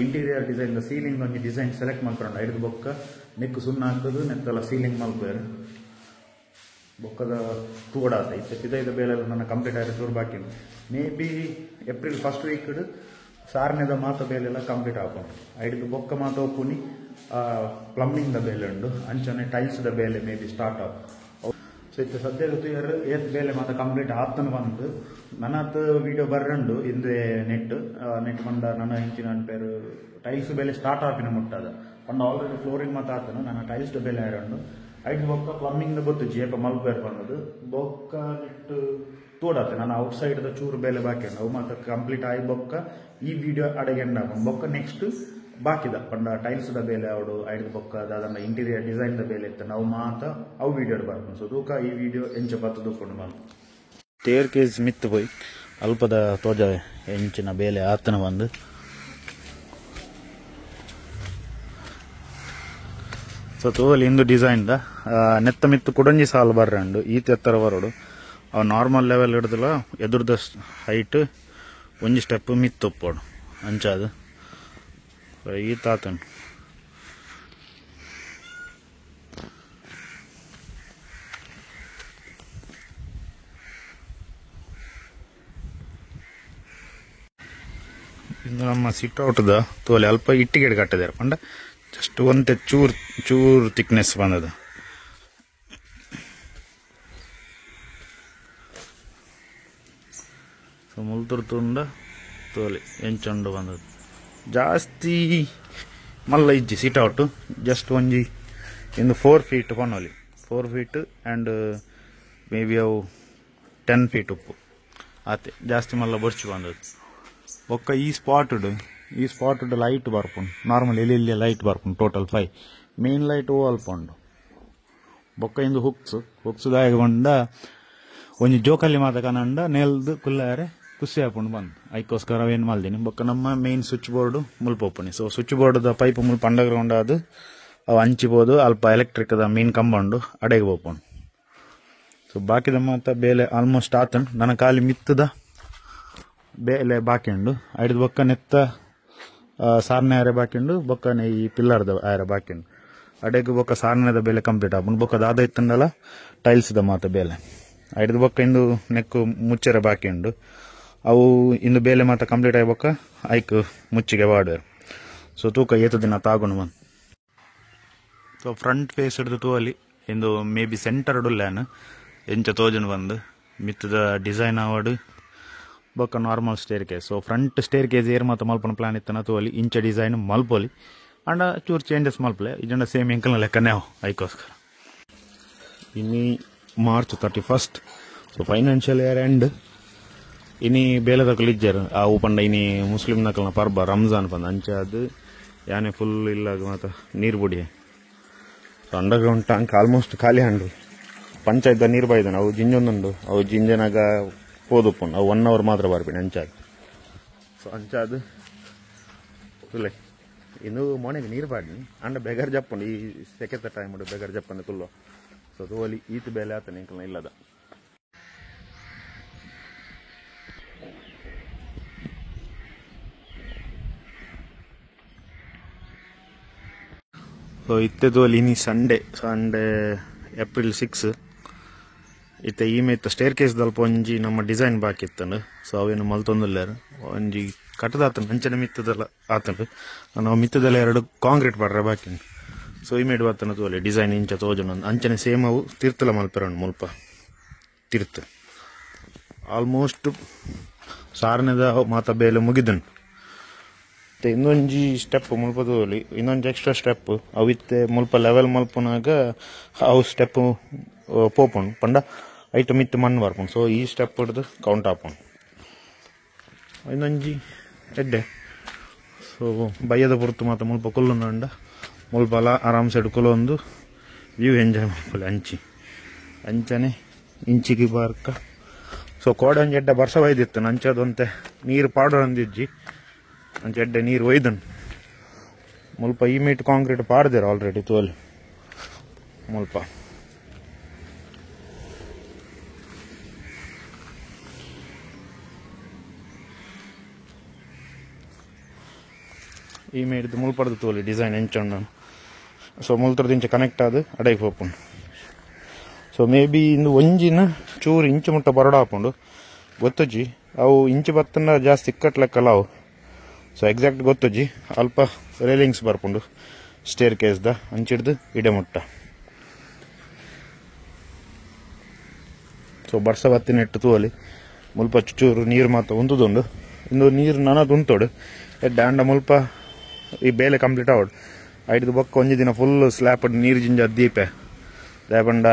ಇಂಟೀರಿಯರ್ ಡಿಸೈನ್ ಸೀಲಿಂಗ್ ಒಂಜಿ ಡಿಸೈನ್ ಸೆಲೆಕ್ಟ್ ಮಾಡ್ಕೊಂಡು ಐದು ಬೊಕ್ಕ ನೆಕ್ಕು ಸುಣ್ಣ ಹಾಕೋದು ನೆತ್ತಲ್ಲ ಸೀಲಿಂಗ್ ಮಲ್ಪೇರು ಬೊಕ್ಕದ ತೂಡಾತ ಇತ್ತ ಬೇಳೆಲ್ಲ ನನ್ನ ಕಂಪ್ಲೀಟ್ ಆಗಿ ತೂರು ಬಾಕಿ maybe April first week ಸಾರನೆದ ಮಾತ ಬೇಲೆಲ್ಲ ಕಂಪ್ಲೀಟ್ ಹಾಕೊಂಡು ಐದು ಬೊಕ್ಕ ಮಾತ ಒಪ್ಪುನಿ ಪ್ಲಂಬಿಂಗ್ದ ಬೇಲೆ ಉಂಡು ಅಂಚನೆ ಟೈಲ್ಸ್ದ ಬೇಲೆ ಮೇ ಬಿ ಸ್ಟಾರ್ಟ್ ಆಗ ಸೊ ಇತ್ತು ಸದ್ಯದ ತುಯರು ಏತ್ ಬೇಲೆ ಮಾತ ಕಂಪ್ಲೀಟ್ ಆತನು ಬಂದು ನನ್ನತ್ ವಿಡಿಯೋ ಬರ್ರಂಡು ಇಂದೇ ನೆಟ್ ಬಂದ ನನ್ನ ಇಂಚಿನ ಪೇರು ಟೈಲ್ಸ್ ಬೇಲೆ ಸ್ಟಾರ್ಟ್ ಆಪಿನ ಮುಟ್ಟದ ಪಂಡ ಆಲ್ರೆಡಿ ಫ್ಲೋರಿಂಗ್ ಮಾತ ಆತನು ನನ್ನ ಟೈಲ್ಸ್ ಬೇಲೆ ಆರಂಡು ಐದು ಬೊಕ್ಕ ಪ್ಲಂಬಿಂಗ್ ಗೊತ್ತು ಜೇಪ ಮಲ್ಪೇರ್ ಬಂದದು ಬೊಕ್ಕ ನೆಟ್ಟು ತೋಡಾತೆ ನಾನು ಔಟ್ ಸೈಡ್ ಚೂರು ಬೇಲೆ ಬಾಕಿ ಅವು ಮಾತ್ರ ಕಂಪ್ಲೀಟ್ ಆಗಿ ಬೊಕ್ಕ ಈ ವಿಡಿಯೋ ಅಡಗೆಂಡ ಬೊಕ್ಕ ನೆಕ್ಸ್ಟ್ ಬಾಕಿದ ಪಂಡ ಟೈಲ್ಸ್ದ ಬೇಲೆ ಅವಡು ಐದು ಬೊಕ್ಕ ಅದನ್ನ ಇಂಟೀರಿಯರ್ ಡಿಸೈನ್ದ ಬೇಲೆ ಇತ್ತು ನಾವು ಮಾತ ಅವು ವಿಡಿಯೋ ಬರ್ಕೊಂಡು ಸೊ ತೂಕ ಈ ವಿಡಿಯೋ ಎಂಚ ಬತ್ತು ದೂಕೊಂಡು ಬಂದು ಸ್ಟೇರ್ ಕೇಸ್ ಮಿತ್ತು ಹೋಯ್ ಅಲ್ಪದ ತೋಜ ಎಂಚಿನ ಬೇಲೆ ಆತನ ಬಂದು ಸೊ ತೋಲಿ ಇಂದು ಡಿಸೈನ್ದ ನೆತ್ತ ಮಿತ್ತು ಕುಡಂಜಿ ಸಾಲು ಬರ್ರಂಡು ಈತ ಎತ್ತರ ಬರೋಡು ಅವು ನಾರ್ಮಲ್ ಲೆವೆಲ್ ಹಿಡ್ದಲ್ಲ ಎದುರ್ದ ಹೈಟ್ ಒಂಜಿ ಸ್ಟೆಪ್ ಮಿತ್ತು ಒಪ್ಪೋಡು ಅಂಚಾದು ಈತ ಆತನು ಇಂದು ನಮ್ಮ ಸಿಟ್ ಔಟ್ದ ತೋಲೆ ಅಲ್ಪ ಇಟ್ಟಿಗೆ ಕಟ್ಟಿದ್ದಾರೆ ಪಂಡ ಜಸ್ಟ್ ಒಂತೆ ಚೂರ್ ಥಿಕ್ನೆಸ್ ಬಂದದ ಸೊ ಮುಲ್ತುರ್ ತುಂಡ ತೋಲೆ ಎಂಚಂಡು ಬಂದದ್ದು ಜಾಸ್ತಿ ಮಲ್ಲ ಇಜ್ಜಿ ಸಿಟ್ ಔಟ್ ಜಸ್ಟ್ ಒಂಜಿ ಇಂದು 4 feet ಪನೋಲಿ 4 feet and may be ಅವು 10 feet ಉಪ್ಪು ಆತೆ ಜಾಸ್ತಿ ಮಲ್ಲ ಬೊರ್ಚು ಬಂದದ್ದು ಒಕ್ಕ ಈ ಸ್ಪಾಟ್ ಲೈಟ್ ಬರ್ಪುಂಡು ನಾರ್ಮಲ್ ಎಲ್ಲಿ ಲೈಟ್ ಬರ್ಪುಂಡು ಟೋಟಲ್ 5 ಮೇನ್ ಲೈಟ್ ಅಲ್ಪುಂಡು ಬೊಕ್ಕ ಇಂದು ಹುಕ್ಸ್ ದಾಯಗ ಬಂದ ಒಂಜಿ ಜೋಕಲ್ಲಿ ಮಾತ ಕನಂಡ ನೆಲ್ದು ಕುಲ್ಲಾರೆ ಖುಷಿ ಹಾಕೊಂಡು ಬಂದು ಅದಕ್ಕೋಸ್ಕರ ಏನು ಮಾಡ್ದೀನಿ ಬೊಕ್ಕ ನಮ್ಮ ಮೇನ್ ಸ್ವಿಚ್ ಬೋರ್ಡು ಮುಲ್ಪೊಪ್ಪನಿ ಸೊ ಸ್ವಿಚ್ ಬೋರ್ಡ್ದ ಪೈಪ್ ಮುಲ್ಪ ಅಂಡರ್ಗ್ರೌಂಡ್ ಅದು ಅವು ಹಂಚಿಬೋದು ಅಲ್ಪ ಎಲೆಕ್ಟ್ರಿಕ್ದ ಮೇನ್ ಕಂಬಂಡು ಅಡೆಗೆ ಹೋಗ್ಕೊಂಡು ಸೊ ಬಾಕಿದ ಮಾತ ಬೇಲೆ ಆಲ್ಮೋಸ್ಟ್ ಆತನು ನನ್ನ ಖಾಲಿ ಮಿತ್ತದ ಬೇಲೆ ಬಾಕಿಂಡು ಐದು ಬೊಕ್ಕ ನೆತ್ತ ಸಾರನೆ ಆರೆ ಬಾಕಿಂಡು ಬೊಕ್ಕನೆ ಈ ಪಿಲ್ಲರ್ದ ಆರೆ ಬಾಕಿಂಡು ಅಡೆಗೆ ಬೊಕ್ಕ ಸಾರನೆದ ಬೇಲೆ ಕಂಪ್ಲೀಟ್ ಆಗ್ಬೋದು ಬೊಕ್ಕ ದಾದ ಇತ್ತಂಡಲ್ಲ ಟೈಲ್ಸ್ದ ಮಾತ ಬೇಲೆ ಐದು ಬೊಕ್ಕ ಇಂದು ನೆಕ್ಕು ಮುಚ್ಚರೆ ಬಾಕಿಂಡು ಅವು ಇಂದು ಬೇಲೆ ಮಾತ ಕಂಪ್ಲೀಟ್ ಆಗ್ಬೇಕ ಐಕ್ ಮುಚ್ಚಿಗೆ ವಾಡ್ವೇರು ಸೊ ತೂಕ ಏತು ದಿನ ತಾಗೊಂಡು ಬಂದು ಸೊ ಫ್ರಂಟ್ ಫೇಸ್ ಹಿಡಿದು ತೂವಲ್ಲಿ ಇಂದು ಮೇ ಬಿ ಸೆಂಟರ್ ಲ್ಯಾನ್ ಎಂಚ ತೋಜನ್ ಬಂದು ಮಿತ್ತದ ಡಿಸೈನ್ ಆವಾಡು ಬೊಕ್ಕ normal stair case so front stair case air ಮಾತ ಮಲ್ಪನ ಪ್ಲಾನ್ ಇತ್ತನ ತೋಲಿ ಇಂಚ ಡಿಸೈನ್ ಮಲ್ಪೋಲಿ ಅಂಡ ಚೂರು ಚೇಂಜಸ್ ಮಲ್ಪಲೆ ಇಜಂಡ ಸೇಮ್ ಎಂಕಲ್ನ ಲೆಕ್ಕನೇ ಅವು ಅದಕ್ಕೋಸ್ಕರ ಇನ್ನಿ March 31st so financial year end ಇನಿ ಬೇಲೆ ತಕಲಿಜ್ಜರು ಆ ಉಪಂಡ ಇನಿ ಮುಸ್ಲಿಂ ನಕಲ್ನ ಪರ್ಬ ರಂಜಾನ್ ಬಂದ ಅಂಚೆ ಅದು ಯಾನೆ ಫುಲ್ ಇಲ್ಲ ಮಾತ ನೀರು ಬುಡಿ ಸೊ ಅಂಡರ್ಗ್ರೌಂಡ್ ಟ್ಯಾಂಕ್ ಆಲ್ಮೋಸ್ಟ್ ಖಾಲಿ ಹಂಡು ಪಂಚಾಯತ್ ನೀರು ಬಾಯ್ದಾನೆ ಅವು ಜಿಂಜೊಂದುಂಡು ಅವು ಜಿಂಜನಾಗ ಹೋದುಪ್ಪುಂಡು ಅವು 1 hour ಮಾತ್ರ ಬರ್ಬೇಡಿ ಅಂಚಾದು ಸೊ ಅಂಚಾದು ತುಲೆ ಇನ್ನು ಮೊನೆಗೆ ನೀರು ಬಾಡಿ ಅಂಡ ಬೆಗರ್ ಜಪ್ಪುಂಡು ಈ ಸೆಕೆತ ಟೈಮ್ ಬೆಗರ್ ಜಪ್ಪಂದು ತುಲ್ಲು ಸೊ ತೋಲಿ ಈತ ಬೇಲೆ ಆತನ ಇಂಕಲ್ನ ಇಲ್ಲದ ಸೊ ಇತ್ತೆದು ಇನಿ ಸಂಡೇ ಏಪ್ರಿಲ್ 6 ಇತ್ತೆ ಈಮೆ ಇತ್ತು ಸ್ಟೇರ್ ಕೇಸ್ ದಲ್ಪ ಒಂಜಿ ನಮ್ಮ ಡಿಸೈನ್ ಬಾಕಿ ಇತ್ತಂಡು ಸೊ ಅವೇನು ಮಲ್ತೊಂದುಲ್ಲೇರು ಒಂಜಿ ಕಟ್ಟದಾತಂಡು ಅಂಚನೆ ಮಿತ್ತದಲ್ಲ ಆತಂಡು ನಾವು ಮಿತ್ತದಲ್ಲ 2 ಕಾಂಕ್ರೀಟ್ ಪಾಡ್ರೆ ಬಾಕಿ ಉಂಟು ಸೊ ಇಮೇಡ್ ಬತ್ತನ ತೋಲೆ ಡಿಸೈನ್ ಇಂಚ ತೋಜೊಂದು ಅಂಚನೆ ಸೇಮ್ ಅವು ತಿರ್ತಲ ಮಲ್ಪೆರಂಡು ಮುಲ್ಪ ತಿರ್ತು ಆಲ್ಮೋಸ್ಟ್ ಸಾರನೆದ ಮಾತ ಬೇಲೆ ಮುಗಿದನು ಮತ್ತೆ ಇನ್ನೊಂಜಿ ಸ್ಟೆಪ್ ಮುಲ್ಪ ತೋಲಿ ಇನ್ನೊಂದು ಎಕ್ಸ್ಟ್ರಾ ಸ್ಟೆಪ್ ಅವಿತ್ತೆ ಮುಲ್ಪ ಲೆವೆಲ್ ಮಲ್ಪನಾಗ ಅವು ಸ್ಟೆಪ್ ಪೋಪುಂಡು ಪಂಡ ಐಟಮ್ ಮಿತ್ತು ಮಣ್ಣು ಬರ್ಪುಂಡು ಸೊ ಈ ಸ್ಟೆಪ್ ಹಿಡ್ದು ಕೌಂಟ್ ಹಾಪುಂಡು ಇನ್ನೊಂಜಿ ಎಡ್ಡೆ ಸೊ ಬಯ್ಯದ ಪುರ್ತು ಮಾತ ಮುಲ್ಪ ಕೊಲ್ಲುಂಡ ಮುಲ್ಪ ಅಲ್ಲ ಆರಾಮ್ಸೆ ಹಿಡ್ಕೊಳೊಂದು ವ್ಯೂ ಎಂಜಾಯ್ ಮಾಡ್ಕೊಳ್ಳಿ ಅಂಚನೆ ಇಂಚಿಗೆ ಬಾರ್ಕ ಸೊ ಕೋಡೆ ಒಂಜಿ ಎಡ್ಡೆ ಬರ್ಸ ಒಯ್ದಿತ್ತು ಅಂಚದಂತೆ ನೀರು ಪಾಡೋ ಅಂದಿಜ್ಜಿ ಅಂಚೆ ಎಡ್ಡೆ ನೀರು ಒಯ್ದನು ಮುಲ್ಪ ಈ ಮೀಟ್ ಕಾಂಕ್ರೀಟ್ ಪಾಡ್ದಿರ ಆಲ್ರೆಡಿ ತೋಲಿ ಮುಲ್ಪ ಈ ಮೇಡಿದ್ದು ಮುಲ್ಪಡ್ದು ತೋಲಿ ಡಿಸೈನ್ ಎಂಚಣ್ಣ ಸೊ ಮುಲ್ತರದ್ದು ಇಂಚ ಕನೆಕ್ಟ್ ಆದು ಅಡೈಗೆ ಹೋಗ್ಕೊಂಡು ಸೊ ಮೇ ಬಿ ಇಂದು ಒಂಜಿನ ಚೂರು ಇಂಚು ಮುಟ್ಟ ಬರಡ ಹಾಕೊಂಡು ಗೊತ್ತಜ್ಜಿ ಅವು ಇಂಚು ಬತ್ತನ ಜಾಸ್ತಿ ಇಕ್ಕಟ್ಲೆಕ್ಕಲ್ಲ ಅವು ಸೊ ಎಕ್ಸಾಕ್ಟ್ ಗೊತ್ತಜ್ಜಿ ಅಲ್ಪ ರೇಲಿಂಗ್ಸ್ ಬರ್ಕೊಂಡು ಸ್ಟೇರ್ ಕೇಸ್ದ ಅಂಚಿಡ್ದು ಇಡೆ ಮುಟ್ಟ ಸೊ ಬರ್ಸ ಬತ್ತಿನ ಇಟ್ಟು ತೋಲಿ ಮುಲ್ಪ ಚೂರು ನೀರು ಮಾತ್ರ ಉಂತುದುಂಡು ಇಂದು ನೀರು ನನದು ಉಂತೋಡು ಡ್ಯಾಂಡ ಮುಲ್ಪ ಈ ಬೇಲೆ ಕಂಪ್ಲೀಟ್ ಆವಡು ಐದು ಬೊಕ್ಕ ಒಂಜಿ ದಿನ ಫುಲ್ ಸ್ಲ್ಯಾಪ್ ನೀರು ಜಿಂಜ ದೀಪೆ ದಾಪಂಡ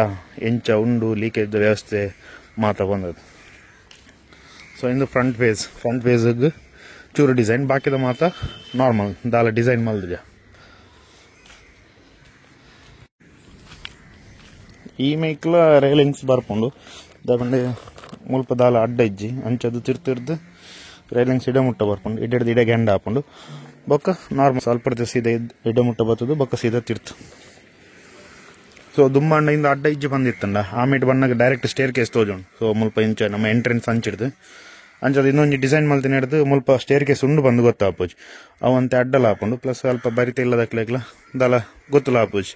ಎಂಚ ಉಂಡು ಲೀಕೇಜ್ ವ್ಯವಸ್ಥೆ ಮಾತ ಬಂದದ್ದು ಸೊ ಇಂದು ಫ್ರಂಟ್ ಫೇಸ್ಗೆ ಚೂರು ಡಿಸೈನ್ ಬಾಕಿದ ಮಾತ ನಾರ್ಮಲ್ ದಾಲ ಡಿಸೈನ್ ಮಲ್ದಿಜ ಈ ಮೈಕ್ಲ ರೇಲಿಂಗ್ಸ್ ಬರ್ಕೊಂಡು ದಾಪಂಡ ಮುಲ್ಪ ದಾಲ ಅಡ್ಡ ಇಜ್ಜಿ ಅಂಚದು ತಿರ್ತಿರ್ದು ರೇಲಿಂಗ್ಸ್ ಇಡ ಮುಟ್ಟ ಬರ್ಕೊಂಡು ಇಡ್ದು ಇಡೆಗೆ ಎಂಡ ಹಾಕೊಂಡು ಬೊಕ್ಕ ನಾರ್ಮಲ್ ಸ್ವಲ್ಪ ಸೀದಾ ಇಡ ಮುಟ್ಟ ಬರ್ತದು ಬೊಕ್ಕ ಸೀದಾ ತಿರ್ತು ಸೊ ದುಂಬಾಂಡ ಅಡ್ಡ ಇಜ್ಜಿ ಬಂದಿತ್ತಂಡ ಆಮೇಲೆ ಬಣ್ಣಗೆ ಡೈರೆಕ್ಟ್ ಸ್ಟೇರ್ ಕೇಸ್ ತೋಜೋಣ ಸೊ ಮುಲ್ಪ ಇಂಚ ನಮ್ಮ ಎಂಟ್ರೆನ್ಸ್ ಅಂಚಿಡ್ದು ಅಂಚದ ಇನ್ನೊಂದು ಡಿಸೈನ್ ಮಲ್ತಿನ ಹಿಡ್ದು ಮುಲ್ಪ ಸ್ಟೇರ್ ಕೇಸ್ ಉಂಡು ಬಂದು ಗೊತ್ತಾಪೋಜ್ ಅವಂತೆ ಅಡ್ಡಲ ಹಾಕೊಂಡು ಪ್ಲಸ್ ಸ್ವಲ್ಪ ಬರಿತ ಇಲ್ಲದಕ್ಲೆಗ್ಲ ದಲ ಗೊತ್ತಲ್ಲ ಹಾಪೋಜ್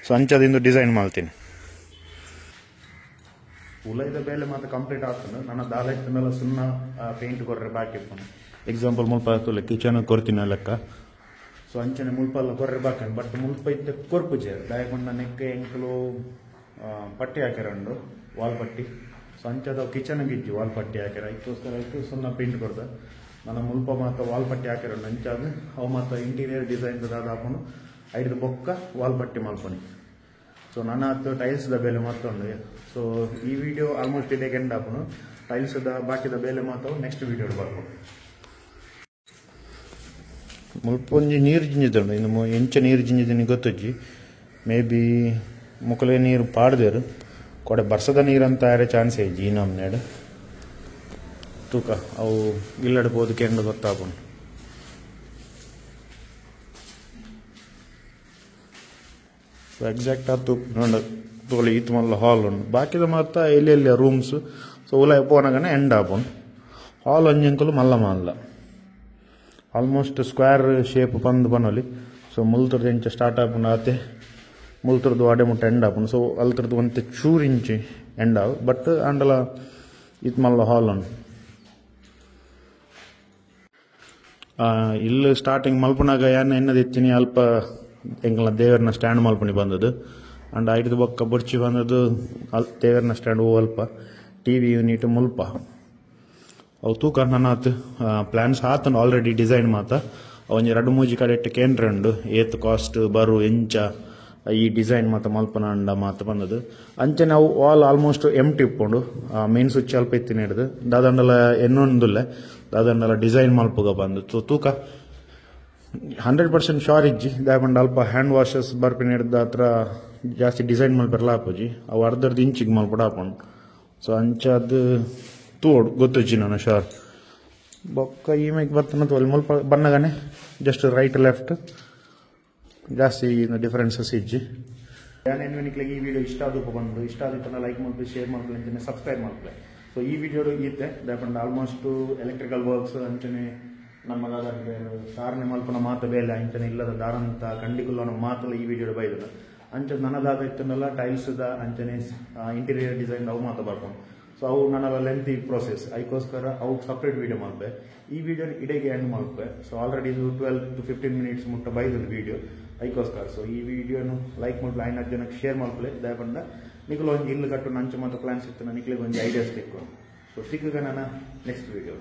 ಸೊ ಅಂಚದಿಂದ ಡಿಸೈನ್ ಮಾಡ್ತೀನಿ ಉಲೈದ ಬೇಲೆ ಮಾತ್ರ ಕಂಪ್ಲೀಟ್ ಆಗ್ತದೆ ನನ್ನ ದಾಲ ಇತ್ತಂದಲ್ಲ ಸುಣ್ಣ ಪೇಂಟ್ ಕೊರ್ರೆ ಬಾಕಿ ಇರ್ತಾನೆ ಎಕ್ಸಾಂಪಲ್ ಮುಲ್ಪ ತುಲೆ ಕಿಚನ್ ಕೊರ್ತೀನಿ ಲೆಕ್ಕ ಸೊ ಅಂಚನೆ ಮುಲ್ಪ ಎಲ್ಲ ಕೊರ್ರೆ ಬಾಕಿ ಬಟ್ ಮುಲ್ಪ ಇದ್ದ ಕೊರ್ಪುಜೆ ದಾಯಕೊಂಡ ನೆಕ್ಕೆ ಎಂಕಲು ಪಟ್ಟಿ ಹಾಕ್ಯಾರಂಡು ವಾಲ್ ಪಟ್ಟಿ ಸೊ ಅಂಚದ ಕಿಚನ್ಗೆ ಇಜ್ಜಿ ವಾಲ್ ಪಟ್ಟಿ ಹಾಕ್ಯಾರ ಇದಕ್ಕೋಸ್ಕರ ಆಯ್ತು ಸುಣ್ಣ ಪೇಂಟ್ ಕೊಡ್ದ ನನ್ನ ಮುಲ್ಪ ಮಾತ್ರ ವಾಲ್ ಪಟ್ಟಿ ಹಾಕ್ಯಾರಂಡು ಅಂಚಾದ ಅವು ಮಾತ್ರ ಇಂಟೀರಿಯರ್ ಡಿಸೈನ್ ಅದು ಹಾಕೊಂಡು ಐದು ಬೊಕ್ಕ ವಾಲ್ ಪಟ್ಟಿ ಮಾಡ್ಕೊಂಡು ಸೊ ನನ್ನ ಹತ್ತು ಟೈಲ್ಸ್ದ ಬೇಲೆ ಮತ್ತೊಂದು ಸೊ ಈ ವಿಡಿಯೋ ಆಲ್ಮೋಸ್ಟ್ ಇದಕ್ಕೆ ಎಂಡ್ ಹಾಕೋಣ ಟೈಲ್ಸ್ದ ಬಾಕಿದ ಬೇಲೆ ಮಾತ್ರ ನೆಕ್ಸ್ಟ್ ವಿಡಿಯೋ ಬರ್ಬೋದು ಮುಲ್ಪ ಒಂಜಿ ನೀರು ಜಿಂಜಿದ್ದಂಡು ಇನ್ನು ಎಂಚ ನೀರು ಜಿಂಜಿದ್ದೀನಿ ಗೊತ್ತಜ್ಜಿ ಮೇ ಬಿ ಮುಕ್ಕಲೆ ನೀರು ಪಾಡ್ದೇರು ಕೊಡೆ ಬರ್ಸದ ನೀರಂತ ಯಾರೇ ಚಾನ್ಸ್ ಐಜಿ ಈ ನಮ್ನೆಡು ತೂಕ ಅವು ಇಲ್ಲಡ್ ಬೋದಕ್ಕೆ ಎಂಡು ಗೊತ್ತಾಕೊಂಡು ಸೊ ಎಕ್ಸಾಕ್ಟ್ ಆತು ನೋಡ ತೋಲಿ ಈತ್ ಮಲ್ಲ ಹಾಲ್ ಉಂಡು ಬಾಕಿದ ಮಾತ್ರ ಎಲ್ಲೆಲ್ಲ ರೂಮ್ಸ್ ಸೊ ಉಲ ಪೋನಾಗನೆ ಎಂಡ್ ಆಪುಂಡು ಹಾಲ್ ಒಂಜಂಕಲು ಮಲ್ಲ ಆಲ್ಮೋಸ್ಟ್ ಸ್ಕ್ವೇರ್ ಶೇಪ್ ಬಂದು ಬನ್ನೋಲಿ ಸೊ ಮುಲ್ತರದ್ದು ಇಂಚ ಸ್ಟಾರ್ಟ್ ಆಪುಂಡು ಆತೆ ಮುಲ್ತರದ್ದು ಅಡೆ ಮುಟ್ಟ ಎಂಡ್ ಆಪುಂಡು ಸೊ ಅಲ್ತರದ್ದು ಒಂತೆ ಚೂರು ಇಂಚಿ ಎಂಡ್ ಆವು ಬಟ್ ಅಂಡಲ ಈತ್ ಮಲ್ಲ ಹಾಲ್ ಉಂಡು ಇಲ್ಲಿ ಸ್ಟಾರ್ಟಿಂಗ್ ಮಲ್ಪನಾಗ ಏನ ಎನ್ನದಿತ್ತೀನಿ ಅಲ್ಪ ಎಂಕಲ್ನ ದೇವರನ ಸ್ಟ್ಯಾಂಡ್ ಮಲ್ಪನಿ ಬಂದದ್ದು ಅಂಡ್ ಐದು ಬೊಕ್ಕ ಬುರ್ಚಿ ಬಂದದ್ದು ದೇವರನ ಸ್ಟ್ಯಾಂಡ್ ಅಲ್ಪ ಟಿವಿ ಯೂನಿಟ್ ಮುಲ್ಪ ಅವು ತೂಕ ನನ್ನತ್ತು ಪ್ಲಾನ್ಸ್ ಆತನು ಆಲ್ರೆಡಿ ಡಿಸೈನ್ ಮಾತ ಒಂಜಿ 2-3 ಕಡೆ ಇಟ್ಟು ಕೇಂದ್ರ ಉಂಡು ಏತ್ ಕಾಸ್ಟ್ ಬರು ಎಂಚ ಈ ಡಿಸೈನ್ ಮಾತ ಮಲ್ಪನ ಅಂಡ ಮಾತ ಬಂದದ್ದು ಅಂಚೆ ನಾವು ವಾಲ್ ಆಲ್ಮೋಸ್ಟ್ ಎಂಟಿ ಇಪ್ಕೊಂಡು ಮೇನ್ ಸ್ವಿಚ್ ಅಲ್ಪ ಇತ್ತಿನ ಹಿಡಿದು ದಾದಂಡಲ ಎನ್ನೊಂದುಲ್ಲ ದಾದಂಡಲ ಡಿಸೈನ್ ಮಲ್ಪಗ ಬಂದು ಸೊ ತೂಕ 100% ಶೋರ್ ಇಜ್ಜಿ ದಾಯಪಂಡ ಅಲ್ಪ ಹ್ಯಾಂಡ್ ವಾಷಸ್ ಬರ್ಪಿನ ಹಿಡ್ದ ಹತ್ರ ಜಾಸ್ತಿ ಡಿಸೈನ್ ಮಲ್ಪೆರಲ್ಲ ಹಾಪೋಜಿ ಅವು ಅರ್ಧರ್ದು ಇಂಚಿಗೆ ಮಲ್ಪಡ ಹಾಕೊಂಡು ಸೊ ಅಂಚದು ತೋಡು ಗೊತ್ತಜ್ಜಿ ನಾನು ಶೋರ್ ಬೊಕ್ಕ ಈ ಮೈಕ್ ಬರ್ತನ ತೋಲಿ ಮುಲ್ಪ ಬನ್ನಗನೆ ಜಸ್ಟ್ ರೈಟ್ ಲೆಫ್ಟ್ ಜಾಸ್ತಿ ಡಿಫರೆನ್ಸಸ್ ಇಜ್ಜಿ ಏನೇನು ಈ ವಿಡಿಯೋ ಇಷ್ಟ ಆದಪ್ಪ ಬಂದು ಇಷ್ಟ ಆದಿತ್ತಂದ್ರೆ ಲೈಕ್ ಮಾಡ್ಕೊಳ್ಳಿ ಶೇರ್ ಮಾಡ್ಕೊಳ್ಳಿ ಅಂತಾನೆ ಸಬ್ಸ್ಕ್ರೈಬ್ ಮಾಡ್ಕೊಳ್ಳಿ ಸೊ ಈ ವಿಡಿಯೋ ಇತ್ತೆ ದಾಯಪಂಡ ಆಲ್ಮೋಸ್ಟ್ ಎಲೆಕ್ಟ್ರಿಕಲ್ ವರ್ಕ್ಸ್ ಅಂತಾನೆ ನಮ್ಮ ಸಾರನೆ ಮಲ್ಪನ ಮಾತು ಬೇಲೆ ಅಂಚನೆ ಇಲ್ಲದ ದಾರಂತ ಖಂಡಿಕುಲ್ಲ ಮಾತಲ್ಲ ಈ ವಿಡಿಯೋ ಬೈದಲ್ಲ ಅಂಚೆ ನನ್ನದಾದ ಇತ್ತನಲ್ಲ ಟೈಲ್ಸ್ದ ಅಂಚನೆ ಇಂಟೀರಿಯರ್ ಡಿಸೈನ್ ಅವು ಮಾತು ಬರ್ಕೊಂಡು ಸೊ ಅವು ನನ್ನೆಲ್ಲ ಲೆಂತಿ ಪ್ರೋಸೆಸ್ ಅದಕ್ಕೋಸ್ಕರ ಅವು ಸಪ್ರೇಟ್ ವಿಡಿಯೋ ಮಾಡ್ಬೆ ಈ ವಿಡಿಯೋ ಇಡೆಗೆ ಎಂಡ್ ಮಾಡ್ಬೆ ಸೊ ಆಲ್ರೆಡಿ ಇದು 12 to 15 ಮಿನಿಟ್ಸ್ ಮುಟ್ಟ ಬೈದ ವಿಡಿಯೋ ಅದಕ್ಕೋಸ್ಕರ ಸೊ ಈ ವಿಡಿಯೋನು ಲೈಕ್ ಮಾಡ್ಲಿ 5 ಜನಕ್ಕೆ ಶೇರ್ ಮಾಡ್ಕೊಳ್ಳಿ ದಯಪಂಡ ನಿಖಲು ಒಂದು ಇಲ್ಲು ಕಟ್ಟು ನಂಚು ಮತ್ತು ಪ್ಲಾನ್ಸ್ ಇತ್ತು ನಿಖಲಿಗೆ ಒಂದು ಐಡಿಯಾಸ್ ತೆಕ್ಕೊಂಡು ಸೊ ಸಿಕ್ಕ ನಾನು ನೆಕ್ಸ್ಟ್ ವಿಡಿಯೋ